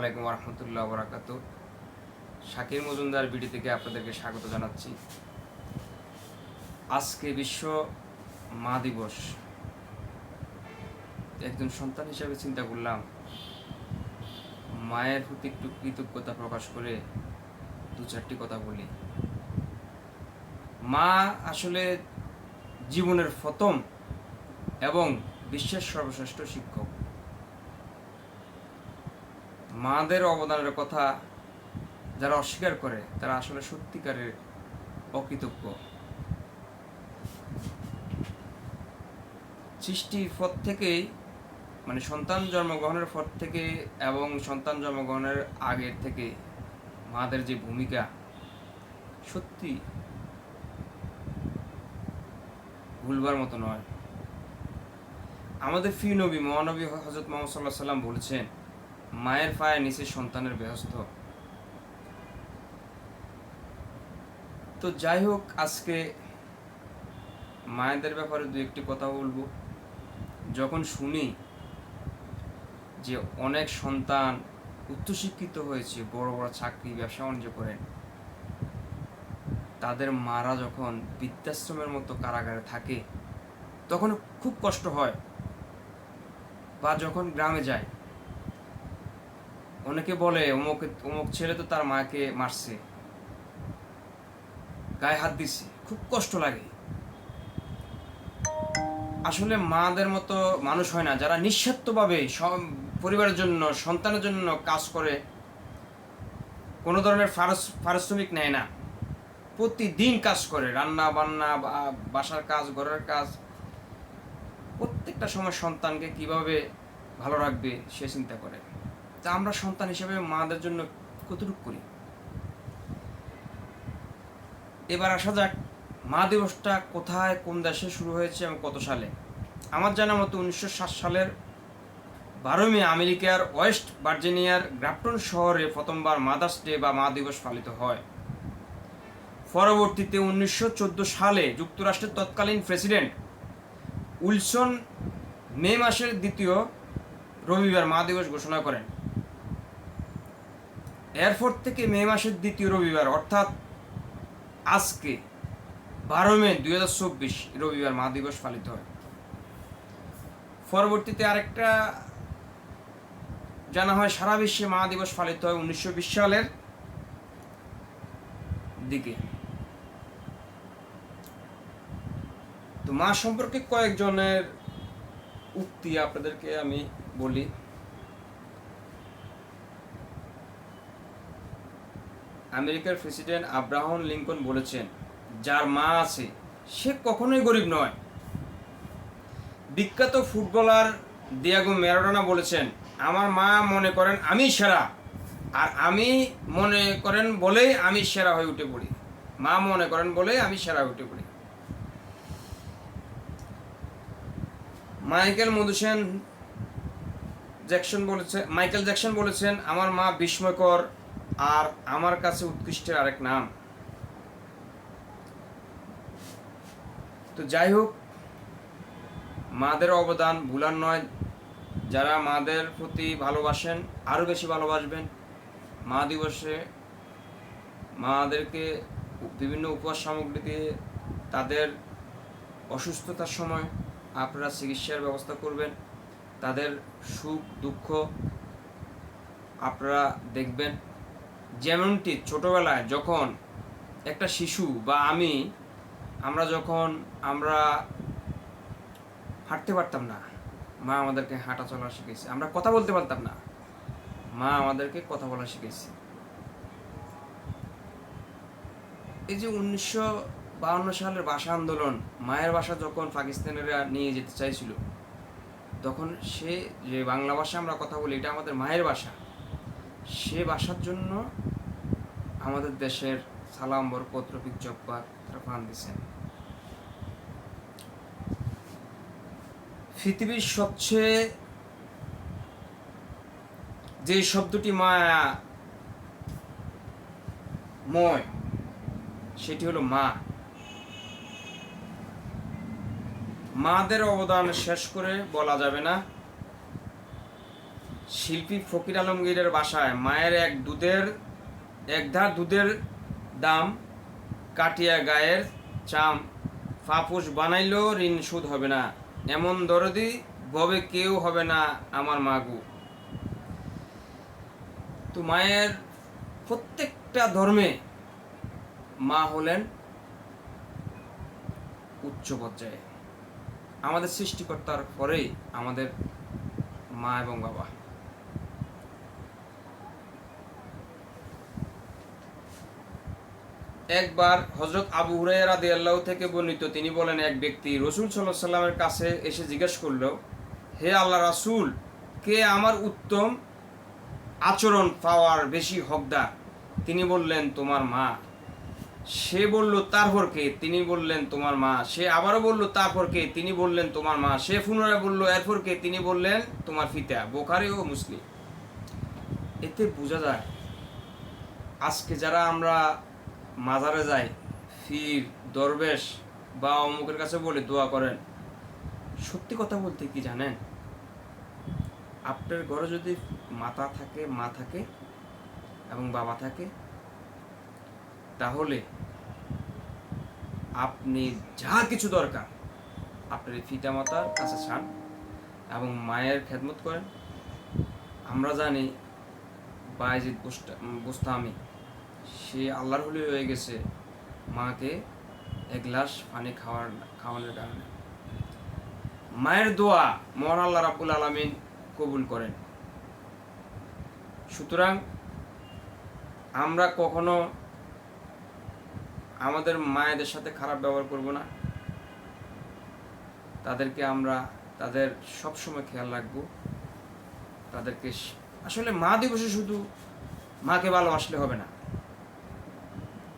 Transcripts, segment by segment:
আলাইকুম রহমতুল্লাহ বরাকাতু। শাকির মজুমদার ভিডিও থেকে আপনাদেরকে স্বাগত জানাচ্ছি। আজকে বিশ্ব মা দিবস। একজন সন্তান হিসেবে চিন্তা করলাম মায়ের প্রতি একটু কৃতজ্ঞতা প্রকাশ করে দু চারটি কথা বলি। মা আসলে জীবনের প্রথম এবং বিশ্বের সর্বশ্রেষ্ঠ শিক্ষক। মাদের অবদানের কথা যারা অস্বীকার করে তারা আসলে সত্যিকারের অকৃতজ্ঞ। সৃষ্টির পর থেকেই সন্তান জন্মগ্রহণের পর থেকে এবং সন্তান জন্মগ্রহণের আগের থেকে মাদের যে ভূমিকা সত্যি ভুলবার মতো নয়। আমাদের প্রিয় নবী মহানবী হযরত মুহাম্মদ সাল্লাল্লাহু আলাইহি সাল্লাম বলেছেন, মায়ের পায়ের নিচে সন্তানের বেহেশত। তো যাই হোক, আজকে মায়েদের ব্যাপারে দু একটি কথা বলবো। যখন শুনি যে অনেক সন্তান উচ্চশিক্ষিত হয়েছে, বড় বড় চাকরি ব্যবসা বাণিজ্য করেন, তাদের মারা যখন বৃদ্ধাশ্রমের মতো কারাগারে থাকে তখন খুব কষ্ট হয়। বা যখন গ্রামে যায় অনেকে বলে অমুক ছেলে তো তার মাকে মারছে, গায়ে হাত দিচ্ছে, খুব কষ্ট লাগে। আসলে মাদের মতো মানুষ হয় না যারা নিঃস্বার্থভাবে পরিবারের জন্য সন্তানের জন্য কাজ করে, কোনো ধরনের পারিশ্রমিক নেয় না, প্রতিদিন কাজ করে, রান্না বান্না বাসার কাজ ঘরের কাজ, প্রত্যেকটা সময় সন্তানকে কিভাবে ভালো রাখবে সে চিন্তা করে। তা আমরা সন্তান হিসেবে মাদের জন্য কতটুকু করি। এবার আসা যাক মা দিবসটা কোথায় কোন দেশে শুরু হয়েছে এবং কত সালে। আমার জানা মতো 1960 সালের 12 মে আমেরিকার ওয়েস্ট ভার্জিনিয়ার গ্রাফটন শহরে প্রথমবার মাদার্স ডে বা মা দিবস পালিত হয়। পরবর্তীতে 1914 সালে যুক্তরাষ্ট্রের তৎকালীন প্রেসিডেন্ট উইলসন মে মাসের দ্বিতীয় রবিবার মা দিবস ঘোষণা করেন। এরপর থেকে মে মাসের দ্বিতীয় রবিবার অর্থাৎ আজকে 12 মে 2024 রবিবার মা দিবস পালিত হয়। পরবর্তীতে আরেকটা জানা হয়, সারা বিশ্বে মা দিবস পালিত হয় 1920 সালের দিকে। তো মা সম্পর্কে কয়েকজনের উক্তি আপনাদেরকে আমি বলি। আমেরিকার প্রেসিডেন্ট আব্রাহাম লিঙ্কন বলেছেন, যার মা আছে সে কখনোই গরিব নয়। বিখ্যাত ফুটবলার দিয়েগো ম্যারাডোনা বলেছেন, আমার মা মনে করেন আমি সেরা, আর আমি মনে করেন বলেই আমি সেরা হয়ে উঠে পড়ি। মা মনে করেন বলেই আমি সেরা হয়ে উঠে পড়ি। মাইকেল জ্যাকসন বলেছেন, আমার মা বিস্ময়কর আর আমার কাছে উৎকৃষ্টের আরেক নাম। তো যাই হোক, মাদের অবদান ভুলার নয়। যারা মাদের প্রতি ভালোবাসেন আরও বেশি ভালোবাসবেন। মা দিবসে মাদেরকে বিভিন্ন উপহার সামগ্রী দিয়ে তাদের অসুস্থতার সময় আপনারা চিকিৎসার ব্যবস্থা করবেন। তাদের সুখ দুঃখ আপনারা দেখবেন। যেমনটি ছোটোবেলায় যখন একটা শিশু বা আমরা হাঁটতে পারতাম না, মা আমাদেরকে হাঁটা চলা শিখেছে। আমরা কথা বলতে পারতাম না, মা আমাদেরকে কথা বলা শিখেছে। এই যে 1952 সালের ভাষা আন্দোলন, মায়ের ভাষা যখন পাকিস্তানিরা নিয়ে যেতে চাইছিল, তখন সে যে বাংলা ভাষা আমরা কথা বলি, এটা আমাদের মায়ের ভাষা, সে ভাষার জন্য আমাদের দেশের সালাম বরকত রফিক জব্বার তারা প্রাণ দিয়েছেন। পৃথিবীর সবচেয়ে যে শব্দটি মায়াময় সেটি হলো মা। মাদের অবদান শেষ করে বলা যাবে না। শিল্পী ফকির আলমগীরের বাসায় মায়ের এক ধার দুধের দাম কাটিয়া গায়ের চাম ফাপুস বানাইলো ঋণ সুদ হবে না, এমন দরদি ভবে কেউ হবে না আমার মাগু। তো মায়ের প্রত্যেকটা ধর্মে মা হলেন উচ্চ পর্যায়ে। আমাদের সৃষ্টিকর্তার পরেই আমাদের মা এবং বাবা। একবার হযরত আবু হুরায়রা রাদিয়াল্লাহু থেকে বর্ণিত, তিনি বলেন, এক ব্যক্তি রাসূল সাল্লাল্লাহু আলাইহি সাল্লামের কাছে এসে জিজ্ঞেস করলো, হে আল্লাহ রাসূল, কে আমার উত্তম আচরণ পাওয়ার বেশি হকদার? তিনি বললেন, তোমার মা। সে বলল, তারপর কে? তিনি বললেন, তোমার মা। সে আবারও বলল, তারপর কে? তিনি বললেন, তোমার মা। সে পুনরায় বলল, এরপর কে? তিনি বললেন, তোমার পিতা। বুখারী ও মুসলিম। এতে বোঝা যায় আজকে যারা আমরা মাজারে যাই, পীর দরবেশ বা অমুকের কাছে বলে দোয়া করেন, সত্যি কথা বলতে কি জানেন, আপনার ঘরে যদি মা থাকে এবং বাবা থাকে, তাহলে আপনি যা কিছু দরকার আপনার পিতা মাতার কাছে চান এবং মায়ের খেদমত করেন। আমরা জানি বায়েজিদ বুস্তামি, সে আল্লাহর হলি হয়ে গেছে মাকে এক গ্লাস পানি খাওয়ানোর কারণে। মায়ের দোয়া মহান আল্লাহ রাব্বুল আলামিন কবুল করেন। সুতরাং আমরা কখনো আমাদের মায়েদের সাথে খারাপ ব্যবহার করব না। তাদেরকে আমরা তাদের সবসময় খেয়াল রাখবো। তাদেরকে আসলে মা দিবসে শুধু মাকে ভালোবাসলে হবে না,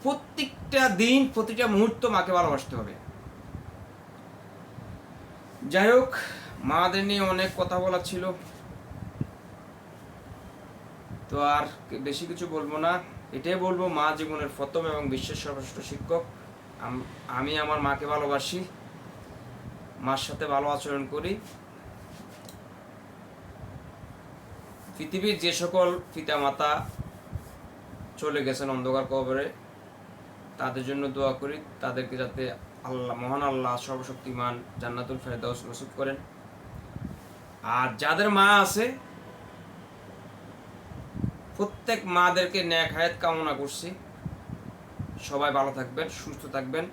প্রত্যেকটা দিন প্রতিটা মুহূর্ত মাকে ভালোবাসতে হবে। যাই হোক, মাদের নিয়ে অনেক কথা বলা ছিল, তো আর বেশি কিছু বলবো না। এটাই বলবো, মা জীবনের প্রথম এবং বিশ্বের সর্বশ্রেষ্ঠ শিক্ষক। আমি আমার মাকে ভালোবাসি, মার সাথে ভালো আচরণ করি। পৃথিবীর যে সকল পিতা মাতা চলে গেছেন অন্ধকার কবরে, তাদের জন্য দোয়া করি, তাদেরকে যাতে মহান আল্লাহ সর্বশক্তিমান জান্নাতুল ফেরদাউস নসিব করেন। আর যাদের মা আছে, প্রত্যেক মাদেরকে নেক হায়াত কামনা করছি। সবাই ভালো থাকবেন, সুস্থ থাকবেন,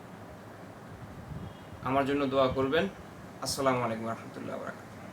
আমার জন্য দোয়া করবেন। আসসালামু আলাইকুম ওয়া রাহমাতুল্লাহি ওয়া বারাকাতুহু।